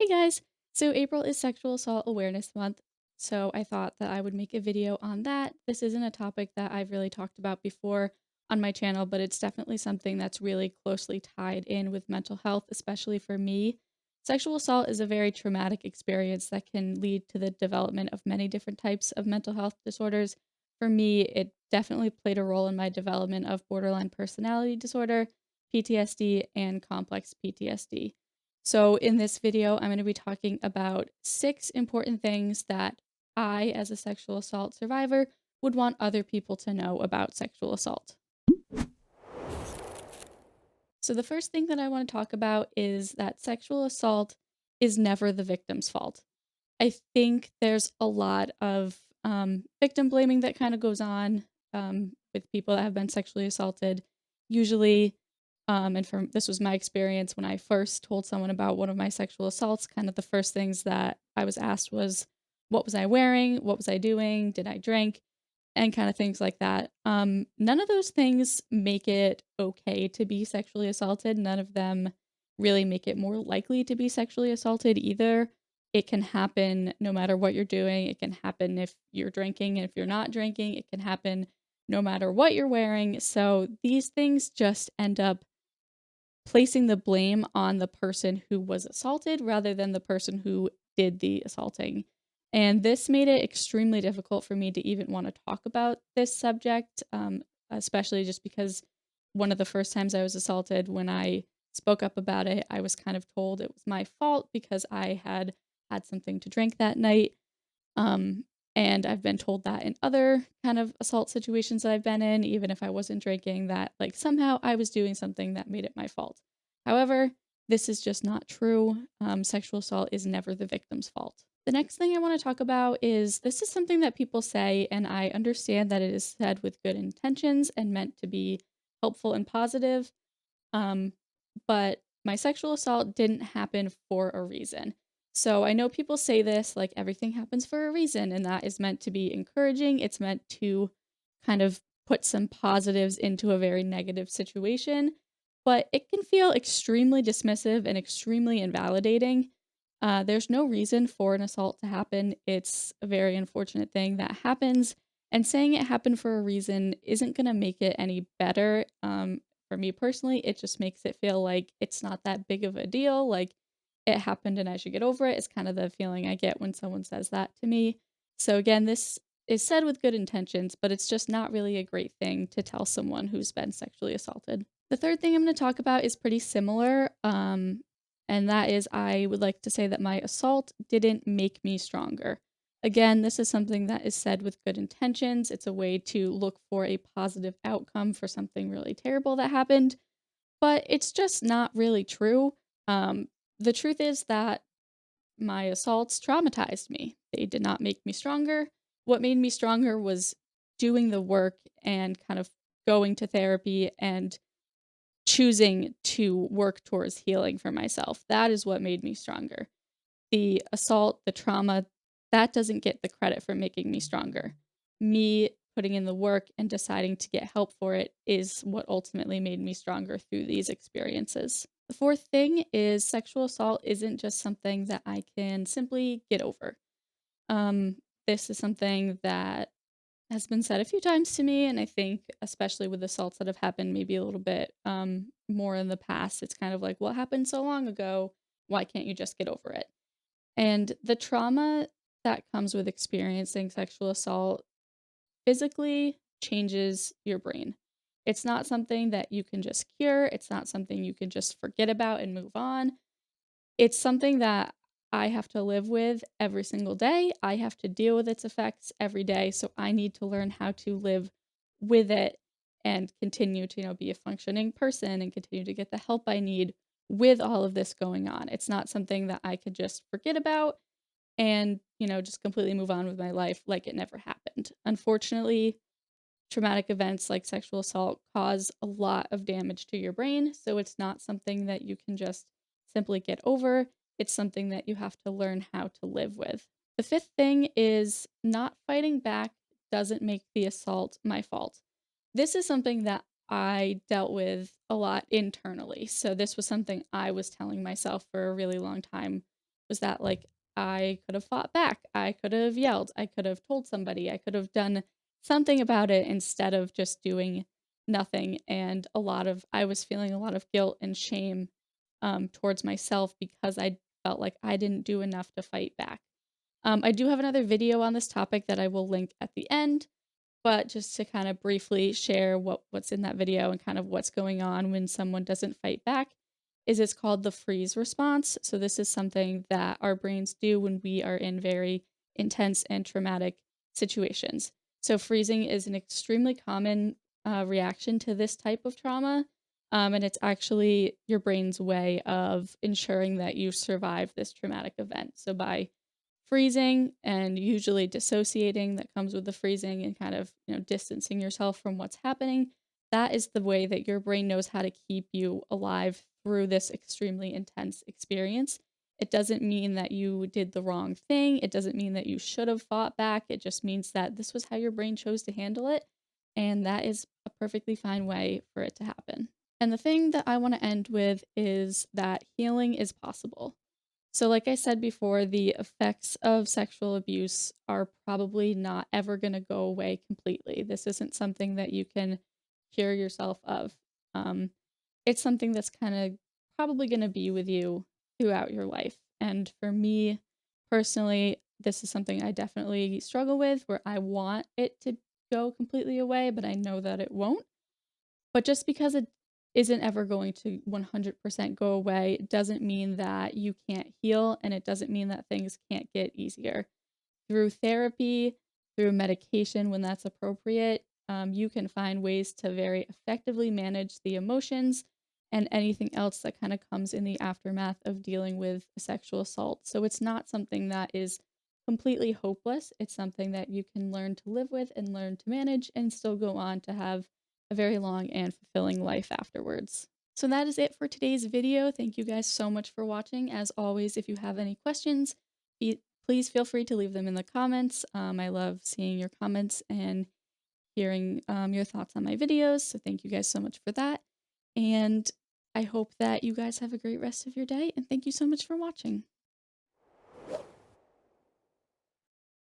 Hey guys! So April is Sexual Assault Awareness Month, so I thought that I would make a video on that. This isn't a topic that I've really talked about before on my channel, but it's definitely something that's really closely tied in with mental health, especially for me. Sexual assault is a very traumatic experience that can lead to the development of many different types of mental health disorders. For me, it definitely played a role in my development of borderline personality disorder, PTSD, and complex PTSD. So in this video, I'm going to be talking about 6 important things that I, as a sexual assault survivor, would want other people to know about sexual assault. So the first thing that I want to talk about is that sexual assault is never the victim's fault. I think there's a lot of victim blaming that kind of goes on with people that have been sexually assaulted. Usually, and from this was my experience when I first told someone about one of my sexual assaults, kind of the first things that I was asked was, what was I wearing? What was I doing? Did I drink? And kind of things like that. None of those things make it okay to be sexually assaulted. None of them really make it more likely to be sexually assaulted either. It can happen no matter what you're doing. It can happen if you're drinking and if you're not drinking. It can happen no matter what you're wearing. So these things just end up placing the blame on the person who was assaulted rather than the person who did the assaulting. And this made it extremely difficult for me to even want to talk about this subject, especially just because one of the first times I was assaulted, when I spoke up about it, I was kind of told it was my fault because I had had something to drink that night. Um, and I've been told that in other kind of assault situations that I've been in, even if I wasn't drinking, that like somehow I was doing something that made it my fault. However, this is just not true. Sexual assault is never the victim's fault. The next thing I want to talk about is this is something that people say, and I understand that it is said with good intentions and meant to be helpful and positive. Um, but my sexual assault didn't happen for a reason. So I know people say this like everything happens for a reason, and that is meant to be encouraging. It's meant to kind of put some positives into a very negative situation, but it can feel extremely dismissive and extremely invalidating. There's no reason for an assault to happen. It's a very unfortunate thing that happens, and saying it happened for a reason isn't going to make it any better. For me personally, it just makes it feel like it's not that big of a deal. Like it happened and I should get over it is kind of the feeling I get when someone says that to me. So again, this is said with good intentions, but it's just not really a great thing to tell someone who's been sexually assaulted. The third thing I'm going to talk about is pretty similar. And that is, I would like to say that my assault didn't make me stronger. Again, this is something that is said with good intentions. It's a way to look for a positive outcome for something really terrible that happened, but it's just not really true. The truth is that my assaults traumatized me. They did not make me stronger. What made me stronger was doing the work and kind of going to therapy and choosing to work towards healing for myself. That is what made me stronger. The assault, the trauma, that doesn't get the credit for making me stronger. Me putting in the work and deciding to get help for it is what ultimately made me stronger through these experiences. The fourth thing is sexual assault isn't just something that I can simply get over. Um, this is something that has been said a few times to me, and I think especially with assaults that have happened maybe a little bit more in the past, it's kind of like, what happened so long ago? Why can't you just get over it? And the trauma that comes with experiencing sexual assault physically changes your brain. It's not something that you can just cure. It's not something you can just forget about and move on. It's something that I have to live with every single day. I have to deal with its effects every day. So I need to learn how to live with it and continue to, be a functioning person and continue to get the help I need with all of this going on. It's not something that I could just forget about and, just completely move on with my life like it never happened. Unfortunately, traumatic events like sexual assault cause a lot of damage to your brain, so it's not something that you can just simply get over. It's something that you have to learn how to live with. The fifth thing is not fighting back doesn't make the assault my fault. This is something that I dealt with a lot internally. So this was something I was telling myself for a really long time was that, like, I could have fought back, I could have yelled, I could have told somebody, I could have done something about it instead of just doing nothing, and I was feeling a lot of guilt and shame, towards myself because I felt like I didn't do enough to fight back. I do have another video on this topic that I will link at the end, but just to kind of briefly share what's in that video and kind of what's going on when someone doesn't fight back is it's called the freeze response. So this is something that our brains do when we are in very intense and traumatic situations. So freezing is an extremely common reaction to this type of trauma. And it's actually your brain's way of ensuring that you survive this traumatic event. So by freezing and usually dissociating that comes with the freezing and kind of, distancing yourself from what's happening. That is the way that your brain knows how to keep you alive through this extremely intense experience. It doesn't mean that you did the wrong thing. It doesn't mean that you should have fought back. It just means that this was how your brain chose to handle it. And that is a perfectly fine way for it to happen. And the thing that I want to end with is that healing is possible. So, like I said before, the effects of sexual abuse are probably not ever going to go away completely. This isn't something that you can cure yourself of. Um, it's something that's kind of probably going to be with you throughout your life. And for me personally, this is something I definitely struggle with where I want it to go completely away, but I know that it won't. But just because it isn't ever going to 100% go away doesn't mean that you can't heal, and it doesn't mean that things can't get easier. Through therapy, through medication when that's appropriate, you can find ways to very effectively manage the emotions and anything else that kind of comes in the aftermath of dealing with a sexual assault. So it's not something that is completely hopeless. It's something that you can learn to live with and learn to manage and still go on to have a very long and fulfilling life afterwards. So that is it for today's video. Thank you guys so much for watching. As always, if you have any questions, please feel free to leave them in the comments. I love seeing your comments and hearing your thoughts on my videos. So thank you guys so much for that. And I hope that you guys have a great rest of your day. And thank you so much for watching.